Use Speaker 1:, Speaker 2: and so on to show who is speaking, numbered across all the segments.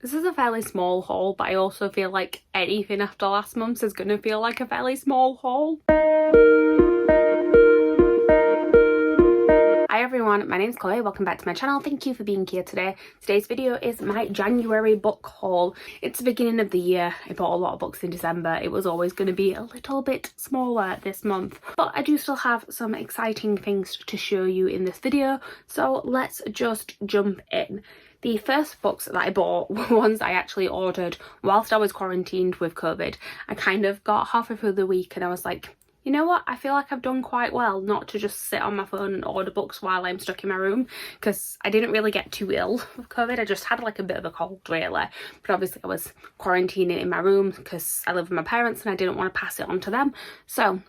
Speaker 1: This is a fairly small haul, but I also feel like anything after last month's is going to feel like a fairly small haul. Hi everyone, my name's Chloe, welcome back to my channel. Thank you for being here today. Today's video is my January book haul. It's the beginning of the year. I bought a lot of books in December. It was always going to be a little bit smaller this month, but I do still have some exciting things to show you in this video, so let's just jump in. The first books that I bought were ones I actually ordered whilst I was quarantined with COVID. I kind of got halfway through the week and I was like, you know what, I feel like I've done quite well not to just sit on my phone and order books while I'm stuck in my room, because I didn't really get too ill with COVID. I just had like a bit of a cold really, but obviously I was quarantining in my room because I live with my parents and I didn't want to pass it on to them. So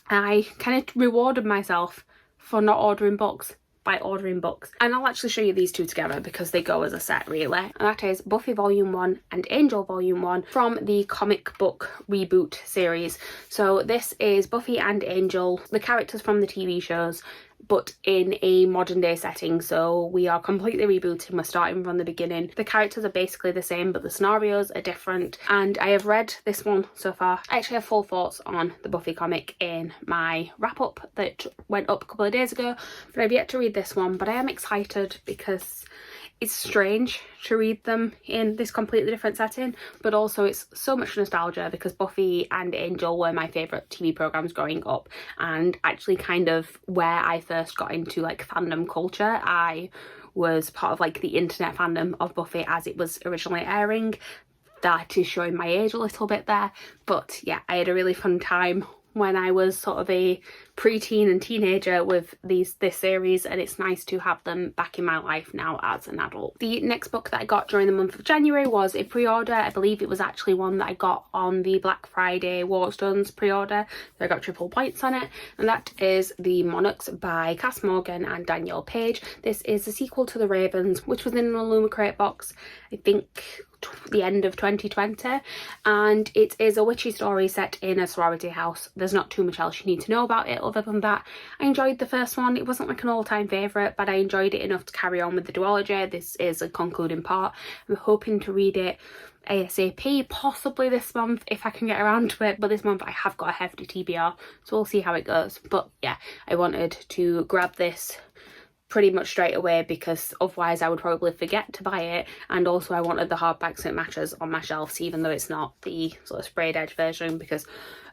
Speaker 1: I kind of rewarded myself for not ordering books by ordering books, and I'll actually show you these two together because they go as a set really, and that is Buffy Volume 1 and Angel Volume 1 from the comic book reboot series. So this is Buffy and Angel, the characters from the TV shows, but in a modern day setting. So we are completely rebooting, we're starting from the beginning. The characters are basically the same but the scenarios are different, and I have read this one so far. I actually have full thoughts on the Buffy comic in my wrap up that went up a couple of days ago, but I've yet to read this one. But I am excited because it's strange to read them in this completely different setting, but also it's so much nostalgia because Buffy and Angel were my favourite TV programmes growing up, and actually kind of where I first got into like fandom culture. I was part of like the internet fandom of Buffy as it was originally airing. That is showing my age a little bit there, but yeah, I had a really fun time when I was sort of a preteen and teenager with this series, and it's nice to have them back in my life now as an adult. The next book that I got during the month of January was a pre-order. I believe it was actually one that I got on the Black Friday Waterstones pre-order, so I got triple points on it, and that is The Monarchs by Cass Morgan and Danielle Page. This is the sequel to The Ravens, which was in an Illuminated box, I think the end of 2020, and it is a witchy story set in a sorority house. There's not too much else you need to know about it other than that. I enjoyed the first one. It wasn't like an all-time favourite, but I enjoyed it enough to carry on with the duology. This is a concluding part. I'm hoping to read it ASAP, possibly this month if I can get around to it, but this month I have got a hefty TBR, so we'll see how it goes. But yeah, I wanted to grab this pretty much straight away because otherwise I would probably forget to buy it, and also I wanted the hardback so it matches on my shelves even though it's not the sort of sprayed edge version, because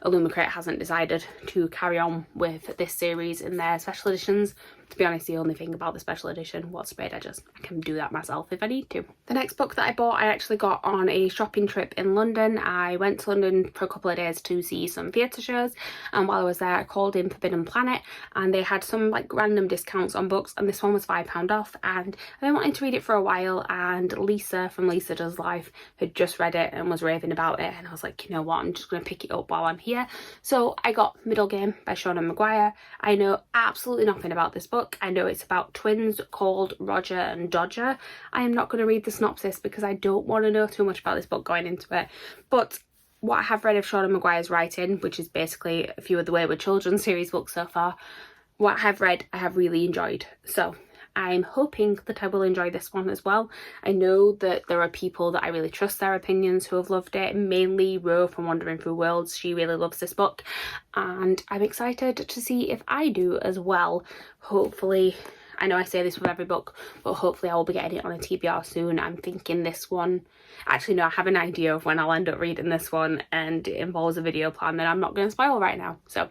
Speaker 1: Illuminated hasn't decided to carry on with this series in their special editions. To be honest, the only thing about the special edition was sprayed edges. I can do that myself if I need to. The next book that I bought I actually got on a shopping trip in London. I went to London for a couple of days to see some theatre shows, and while I was there I called in Forbidden Planet and they had some like random discounts on books, and this one was £5 off, and I've been wanting to read it for a while, and Lisa from Lisa Does Life had just read it and was raving about it, and I was like, you know what, I'm just going to pick it up while I'm here. So I got Middle Game by Shauna Maguire. I know absolutely nothing about this book. I know it's about twins called Roger and Dodger. I am not going to read the synopsis because I don't want to know too much about this book going into it, but what I have read of Shauna Maguire's writing, which is basically a few of the Wayward Children series books so far, what I have read I have really enjoyed, so I'm hoping that I will enjoy this one as well. I know that there are people that I really trust their opinions who have loved it, mainly Ro from Wandering Through Worlds. She really loves this book, and I'm excited to see if I do as well. Hopefully, I know I say this with every book, but hopefully I will be getting it on a TBR soon. I'm thinking this one, actually no, I have an idea of when I'll end up reading this one, and it involves a video plan that I'm not going to spoil right now, so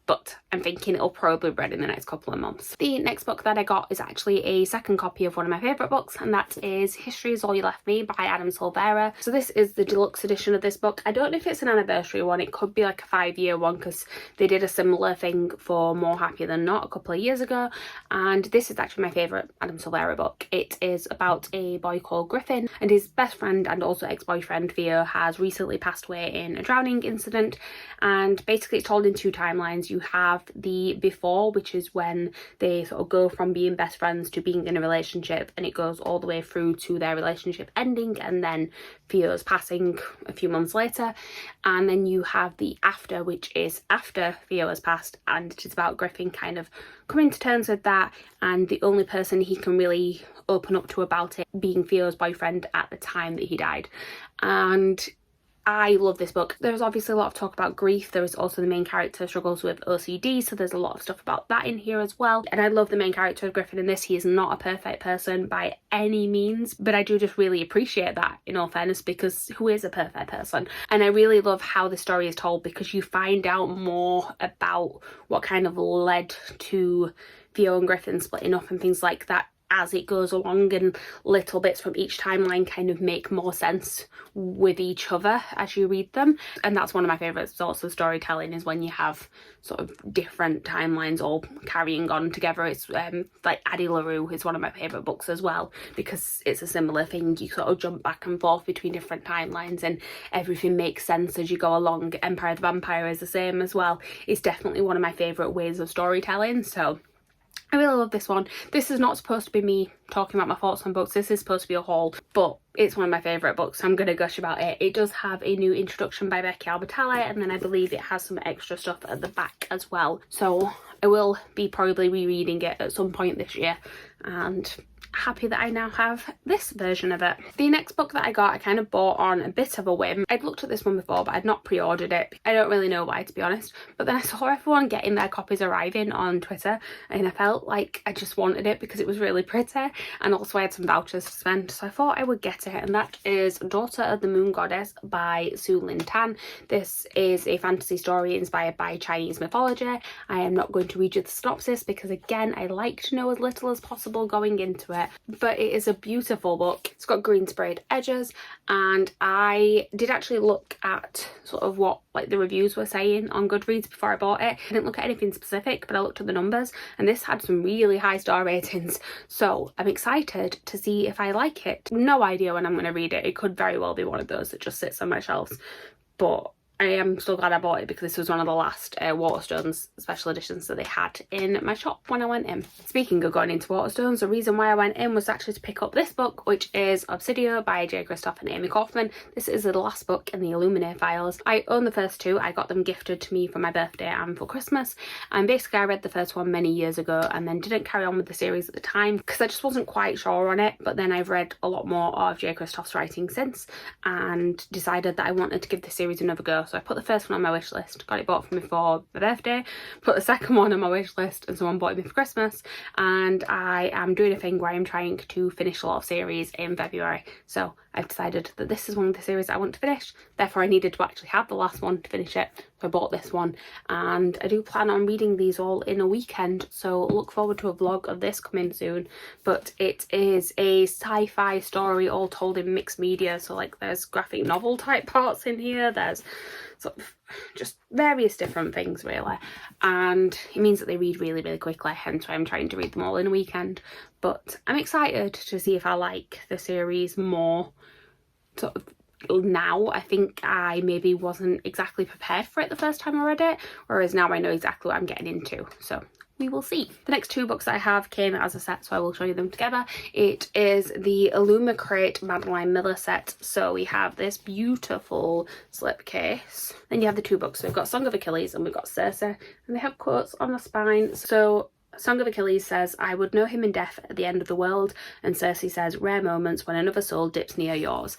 Speaker 1: but I'm thinking it'll probably be read in the next couple of months. The next book that I got is actually a second copy of one of my favourite books, and that is History Is All You Left Me by Adam Silvera. So this is the deluxe edition of this book. I don't know if it's an anniversary one, it could be like a 5-year one because they did a similar thing for More Happy Than Not a couple of years ago, and this is actually my favourite Adam Silvera book. It is about a boy called Griffin, and his best friend and also ex-boyfriend Theo has recently passed away in a drowning incident, and basically it's told in two timelines. you have the before, which is when they sort of go from being best friends to being in a relationship, and it goes all the way through to their relationship ending and then Theo's passing a few months later. And then you have the after, which is after Theo has passed, and it is about Griffin kind of coming to terms with that, and the only person he can really open up to about it being Theo's boyfriend at the time that he died. And I love this book. There's obviously a lot of talk about grief. There is also the main character struggles with OCD, so there's a lot of stuff about that in here as well. And I love the main character of Griffin in this. He is not a perfect person by any means, but I do just really appreciate that, in all fairness, because who is a perfect person? And I really love how the story is told, because you find out more about what kind of led to Theo and Griffin splitting up and things like that as it goes along, and little bits from each timeline kind of make more sense with each other as you read them. And that's one of my favourite sorts of storytelling, is when you have sort of different timelines all carrying on together. It's like Addie LaRue is one of my favourite books as well, because it's a similar thing. You sort of jump back and forth between different timelines and everything makes sense as you go along. Empire of the Vampire is the same as well. It's definitely one of my favourite ways of storytelling, so I really love this one. This is not supposed to be me talking about my thoughts on books. This is supposed to be a haul, but it's one of my favourite books, so I'm going to gush about it. It does have a new introduction by Becky Albertalli, and then I believe it has some extra stuff at the back as well. So I will be probably rereading it at some point this year, and happy that I now have this version of it. The next book that I got, I kind of bought on a bit of a whim. I'd looked at this one before, but I'd not pre-ordered it. I don't really know why, to be honest, but then I saw everyone getting their copies arriving on Twitter, and I felt like I just wanted it because it was really pretty, and also I had some vouchers to spend, so I thought I would get it. And that is Daughter of the Moon Goddess by Su Lin Tan. This is a fantasy story inspired by Chinese mythology. I am not going to read you the synopsis because, again, I like to know as little as possible going into it, but it is a beautiful book. It's got green sprayed edges, and I did actually look at sort of what like the reviews were saying on Goodreads before I bought it. I didn't look at anything specific, but I looked at the numbers, and this had some really high star ratings, so I'm excited to see if I like it. No idea when I'm going to read it. It could very well be one of those that just sits on my shelves, but I am so glad I bought it because this was one of the last Waterstones special editions that they had in my shop when I went in. Speaking of going into Waterstones, the reason why I went in was actually to pick up this book, which is Obsidia by J. Kristoff and Amy Kaufman. This is the last book in the Illuminated files. I own the first two. I got them gifted to me for my birthday and for Christmas, and basically I read the first one many years ago and then didn't carry on with the series at the time because I just wasn't quite sure on it. But then I've read a lot more of J. Kristoff's writing since and decided that I wanted to give the series another go. So I put the first one on my wish list, got it bought for me for my birthday, put the second one on my wish list, and someone bought it me for Christmas. And I am doing a thing where I'm trying to finish a lot of series in February, so I've decided that this is one of the series I want to finish. Therefore I needed to actually have the last one to finish it, so I bought this one, and I do plan on reading these all in a weekend, so look forward to a vlog of this coming soon. But it is a sci-fi story all told in mixed media, so like there's graphic novel type parts in here, there's sort of just various different things really, and it means that they read really, really quickly, hence why I'm trying to read them all in a weekend. But I'm excited to see if I like the series more sort of now. I think I maybe wasn't exactly prepared for it the first time I read it, whereas now I know exactly what I'm getting into, so we will see. The next two books that I have came as a set, so I will show you them together. It is the Illumicrate Madeline Miller set. So we have this beautiful slipcase. Then you have the two books. So we've got Song of Achilles and we've got Circe, and they have quotes on the spine. So Song of Achilles says, "I would know him in death at the end of the world," and Circe says, "Rare moments when another soul dips near yours."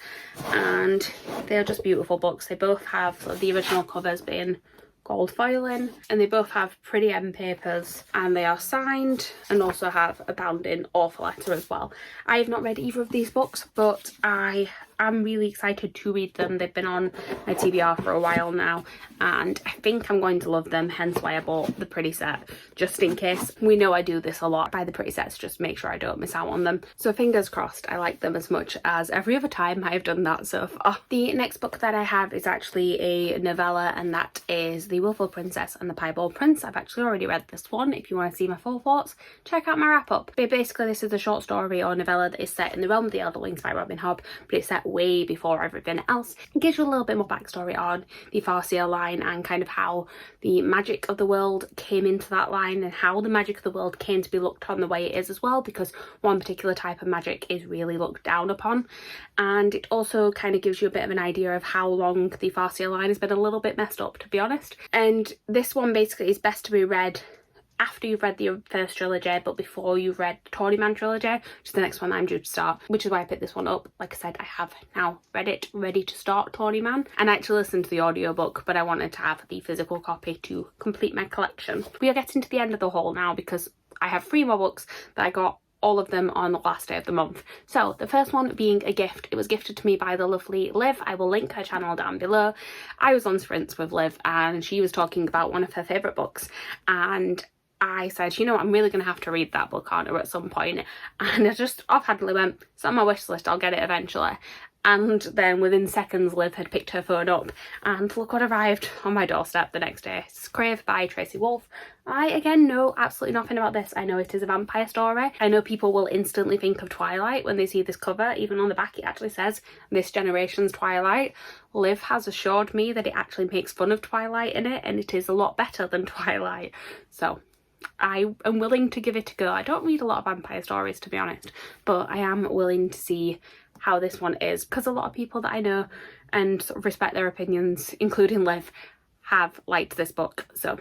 Speaker 1: And they are just beautiful books. They both have sort of the original covers being gold foiling, and they both have pretty end papers, and they are signed and also have a bound in author letter as well. I have not read either of these books, but I am really excited to read them. They've been on my TBR for a while now, and I think I'm going to love them, hence why I bought the pretty set, just in case. We know I do this a lot, buy the pretty sets just to make sure I don't miss out on them. So fingers crossed I like them as much as every other time I've done that so far. The next book that I have is actually a novella, and that is The Willful Princess and the Piebald Prince. I've actually already read this one. If you want to see my full thoughts, check out my wrap up. But basically this is a short story or novella that is set in the realm of the Elderlings by Robin Hobb, but it's set way before everything else. It gives you a little bit more backstory on the Farseer line and kind of how the magic of the world came into that line and how the magic of the world came to be looked on the way it is as well, because one particular type of magic is really looked down upon. And it also kind of gives you a bit of an idea of how long the Farseer line has been a little bit messed up, to be honest. And this one basically is best to be read after you've read the first trilogy, but before you've read the Tawnyman trilogy, which is the next one that I'm due to start, which is why I picked this one up. Like I said, I have now read it, ready to start Tawnyman, and I actually listened to the audiobook, but I wanted to have the physical copy to complete my collection. We are getting to the end of the haul now because I have 3 more books that I got, all of them on the last day of the month. So the first one being a gift. It was gifted to me by the lovely Liv. I will link her channel down below. I was on sprints with Liv and she was talking about one of her favourite books, and I said, you know, I'm really going to have to read that book, aren't I, at some point? And I just offhandedly went, it's on my wish list, I'll get it eventually. And then within seconds, Liv had picked her phone up and look what arrived on my doorstep the next day. It's Crave by Tracy Wolfe. I, again, know absolutely nothing about this. I know it is a vampire story. I know people will instantly think of Twilight when they see this cover. Even on the back, it actually says, this generation's Twilight. Liv has assured me that it actually makes fun of Twilight in it, and it is a lot better than Twilight. So I am willing to give it a go. I don't read a lot of vampire stories, to be honest, but I am willing to see how this one is, because a lot of people that I know and sort of respect their opinions, including Liv, have liked this book. So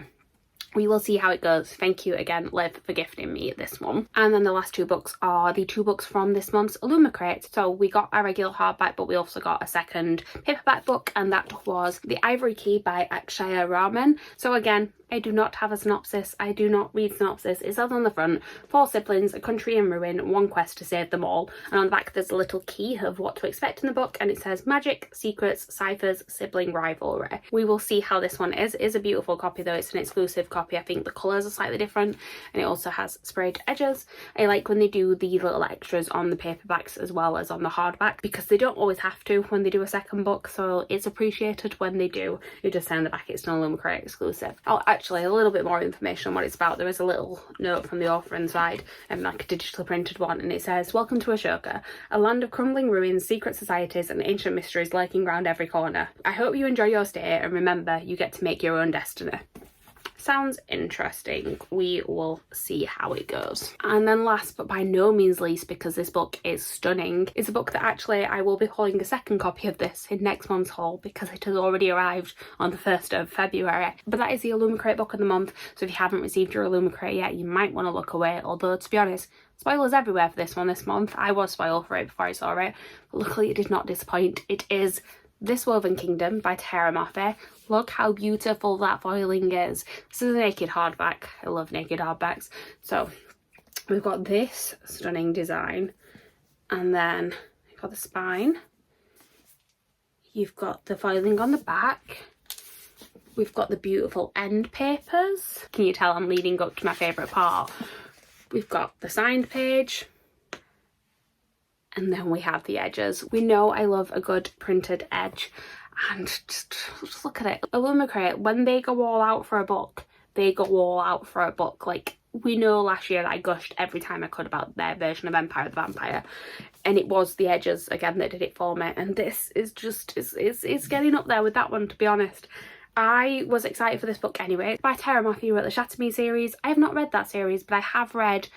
Speaker 1: we will see how it goes. Thank you again, Liv, for gifting me this one. And then the last 2 books are the 2 books from this month's Illuminated. So we got a regular hardback, but we also got a second paperback book, and that was The Ivory Key by Akshaya Raman. So again, I do not have a synopsis. I do not read synopsis. It says on the front, 4 siblings, a country in ruin, one quest to save them all. And on the back there's a little key of what to expect in the book, and it says magic, secrets, ciphers, sibling rivalry. We will see how this one is. It is a beautiful copy though. It's an exclusive copy. I think the colours are slightly different, and it also has sprayed edges. I like when they do the little extras on the paperbacks as well as on the hardback, because they don't always have to when they do a second book, so it's appreciated when they do. You just say on the back it's an Illuminated exclusive. Actually, a little bit more information on what it's about. There is a little note from the author inside, like a digitally printed one, and it says, welcome to Ashoka, a land of crumbling ruins, secret societies and ancient mysteries lurking around every corner. I hope you enjoy your stay, and remember, you get to make your own destiny. Sounds interesting. We will see how it goes. And then last but by no means least, because this book is stunning, is a book that actually I will be hauling a second copy of this in next month's haul, because it has already arrived on the 1st of February. But that is the Illuminated book of the month, so if you haven't received your Illuminated yet, you might want to look away. Although, to be honest, spoilers everywhere for this one this month. I was spoiled for it before I saw it, but luckily it did not disappoint. It is This Woven Kingdom by Tara Moffatt. Look how beautiful that foiling is. This is a naked hardback. I love naked hardbacks. So we've got this stunning design, and then you've got the spine. You've got the foiling on the back. We've got the beautiful end papers. Can you tell I'm leading up to my favourite part? We've got the signed page. And then we have the edges. We know I love a good printed edge, and just look at it. Illuminated, when they go all out for a book, they go all out for a book. Like, we know last year that I gushed every time I could about their version of Empire the Vampire, and it was the edges again that did it for me. And this is just, it's getting up there with that one, to be honest. I was excited for this book anyway. By Tara Moffatt, who wrote the Shatter Me series. I have not read that series, but I have read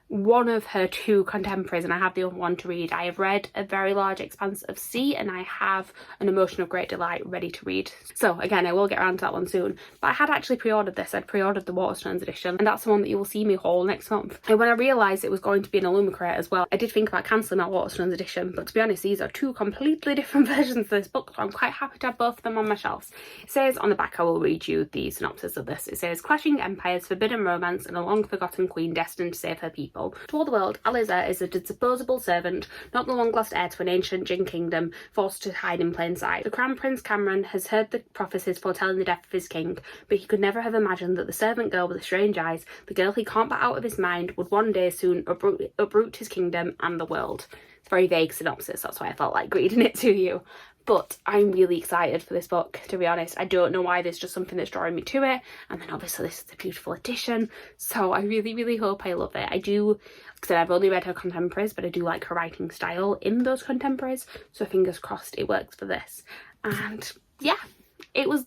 Speaker 1: one of her 2 contemporaries, and I have the other one to read. I have read A Very Large Expanse of Sea, and I have An Emotion of Great Delight ready to read. So again, I will get around to that one soon. But I had actually pre-ordered this. I'd pre-ordered the Waterstones edition, and that's the one that you will see me haul next month. And when I realised it was going to be an Illuminated as well, I did think about cancelling that Waterstones edition, but to be honest, these are 2 completely different versions of this book, so I'm quite happy to have both of them on my shelves. It says on the back, I will read you the synopsis of this. It says, clashing empires, forbidden romance, and a long-forgotten queen destined to save her people. To all the world, Aliza is a disposable servant, not the long-lost heir to an ancient Jin kingdom, forced to hide in plain sight. The Crown Prince Cameron has heard the prophecies foretelling the death of his king, but he could never have imagined that the servant girl with the strange eyes, the girl he can't put out of his mind, would one day soon uproot his kingdom and the world. very vague synopsis, that's why I felt like reading it to you. But I'm really excited for this book, to be honest. I don't know why, there's just something that's drawing me to it. And then obviously this is a beautiful edition, so I really, really hope I love it. I do, like I said, I've only read her contemporaries, but I do like her writing style in those contemporaries, so fingers crossed it works for this. And yeah,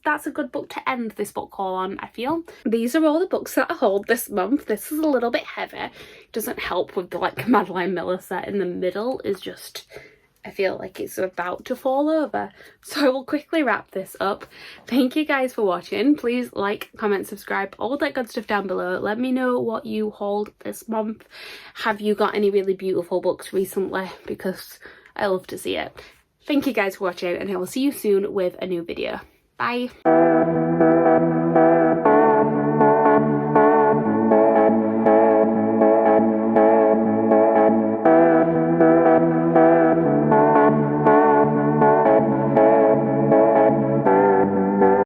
Speaker 1: that's a good book to end this book haul on, I feel. These are all the books that I hold this month. This is a little bit heavy. It doesn't help with the like Madeline Miller set in the middle is just, I feel like it's about to fall over. So I will quickly wrap this up. Thank you guys for watching. Please like, comment, subscribe, all that good stuff down below. Let me know what you hauled this month. Have you got any really beautiful books recently? Because I love to see it. Thank you guys for watching, and I will see you soon with a new video. Bye.